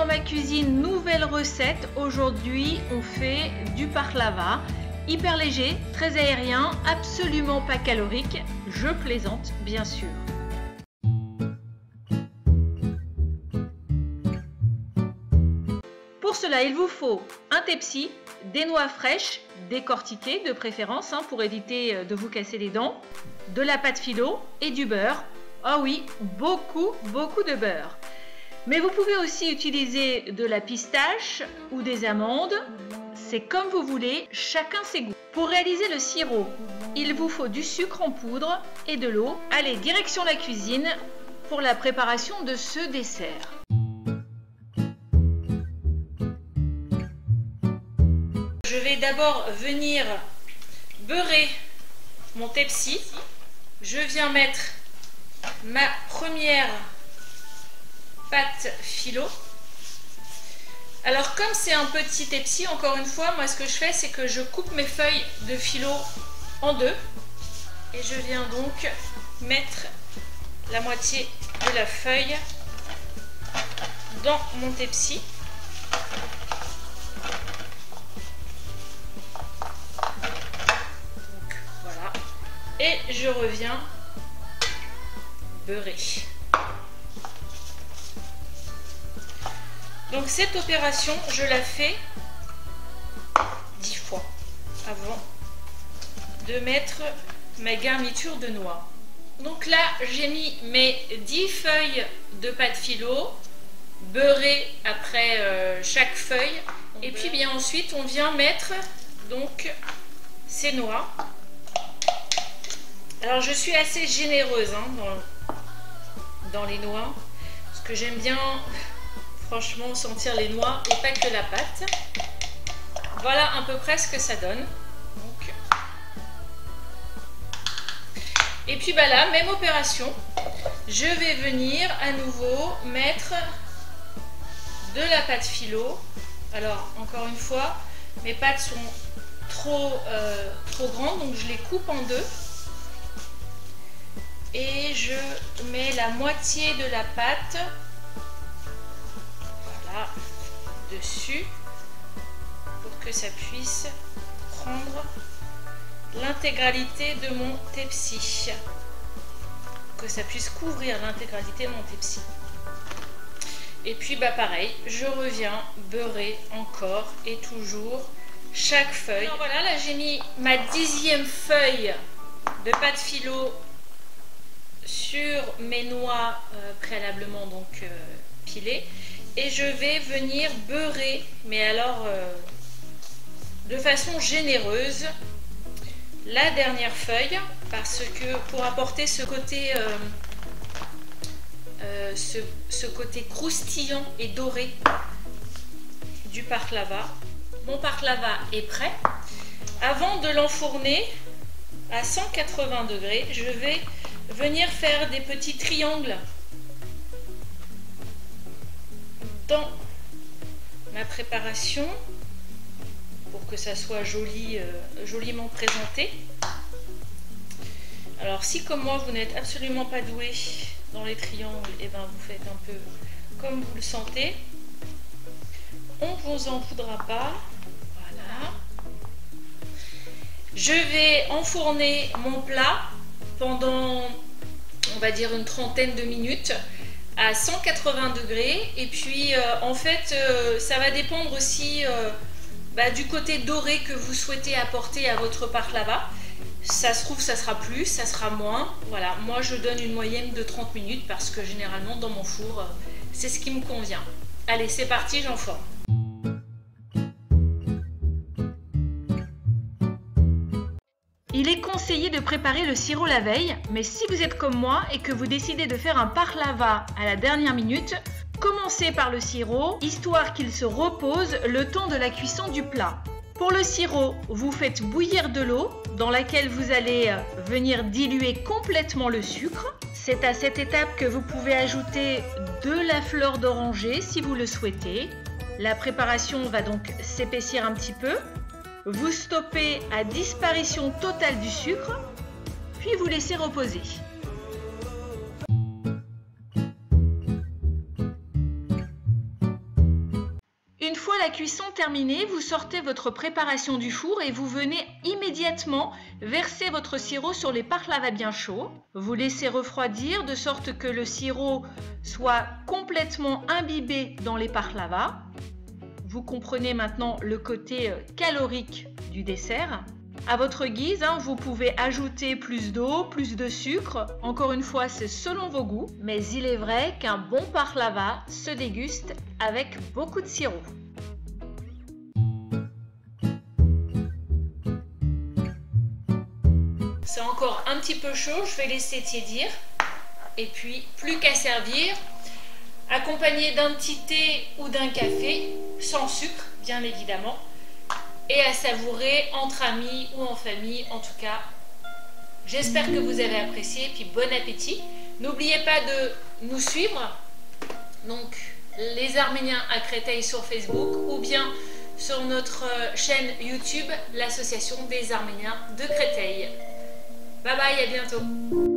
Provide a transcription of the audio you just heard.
dans ma cuisine, nouvelle recette. Aujourd'hui, on fait du baklava. Hyper léger, très aérien, absolument pas calorique. Je plaisante, bien sûr. Pour cela, il vous faut un tepsi, des noix fraîches, décortiquées de préférence pour éviter de vous casser les dents, de la pâte philo et du beurre. Ah oui, beaucoup de beurre. Mais vous pouvez aussi utiliser de la pistache ou des amandes. C'est comme vous voulez, chacun ses goûts. Pour réaliser le sirop, il vous faut du sucre en poudre et de l'eau. Allez, direction la cuisine pour la préparation de ce dessert. Je vais d'abord venir beurrer mon tepsi. Je viens mettre ma première pâte philo. Alors comme c'est un petit tepsi, encore une fois, moi ce que je fais c'est que je coupe mes feuilles de philo en deux et je viens donc mettre la moitié de la feuille dans mon tepsi. Donc voilà, et je reviens beurrer. Donc cette opération, je la fais 10 fois avant de mettre ma garniture de noix. Donc là, j'ai mis mes 10 feuilles de pâte philo, beurrées après chaque feuille. Et puis bien ensuite, on vient mettre donc ces noix. Alors je suis assez généreuse dans les noix, parce que j'aime bien franchement sentir les noix et pas que la pâte. Voilà à peu près ce que ça donne. Donc. Et puis bah là, même opération, je vais venir à nouveau mettre de la pâte philo. Alors encore une fois, mes pâtes sont trop grandes, donc je les coupe en deux. Et je mets la moitié de la pâte dessus pour que ça puisse prendre l'intégralité de mon tepsi, que ça puisse couvrir l'intégralité de mon tepsi. Et puis bah pareil, je reviens beurrer encore et toujours chaque feuille. Alors voilà, là j'ai mis ma 10e feuille de pâte philo sur mes noix préalablement donc pilées. Et je vais venir beurrer, mais alors de façon généreuse, la dernière feuille, parce que pour apporter ce côté, ce côté croustillant et doré du baklava. Mon baklava est prêt. Avant de l'enfourner à 180 degrés, je vais venir faire des petits triangles dans ma préparation pour que ça soit joli, joliment présenté. Alors si comme moi vous n'êtes absolument pas doué dans les triangles, et ben vous faites un peu comme vous le sentez. On ne vous en voudra pas. Voilà. Je vais enfourner mon plat pendant, on va dire, une trentaine de minutes à 180 degrés. Et puis en fait ça va dépendre aussi du côté doré que vous souhaitez apporter à votre baklava. Ça se trouve ça sera plus, ça sera moins. Voilà, moi je donne une moyenne de 30 minutes parce que généralement dans mon four c'est ce qui me convient. Allez, c'est parti, j'enfourne. Il est conseillé de préparer le sirop la veille, mais si vous êtes comme moi et que vous décidez de faire un baklava à la dernière minute, commencez par le sirop, histoire qu'il se repose le temps de la cuisson du plat. Pour le sirop, vous faites bouillir de l'eau dans laquelle vous allez venir diluer complètement le sucre. C'est à cette étape que vous pouvez ajouter de la fleur d'oranger si vous le souhaitez. La préparation va donc s'épaissir un petit peu. Vous stoppez à disparition totale du sucre, puis vous laissez reposer. la cuisson terminée, vous sortez votre préparation du four et vous venez immédiatement verser votre sirop sur les parlavas bien chauds. Vous laissez refroidir de sorte que le sirop soit complètement imbibé dans les parlavas. Vous comprenez maintenant le côté calorique du dessert. À votre guise, vous pouvez ajouter plus d'eau, plus de sucre. Encore une fois, c'est selon vos goûts. Mais il est vrai qu'un bon parlava se déguste avec beaucoup de sirop. C'est encore un petit peu chaud, je vais laisser tiédir. Et puis, plus qu'à servir, accompagné d'un petit thé ou d'un café, sans sucre, bien évidemment. Et à savourer entre amis ou en famille, en tout cas. J'espère que vous avez apprécié, puis bon appétit. N'oubliez pas de nous suivre, donc les Arméniens à Créteil sur Facebook, ou bien sur notre chaîne YouTube, l'Association des Arméniens de Créteil. Bye bye, à bientôt.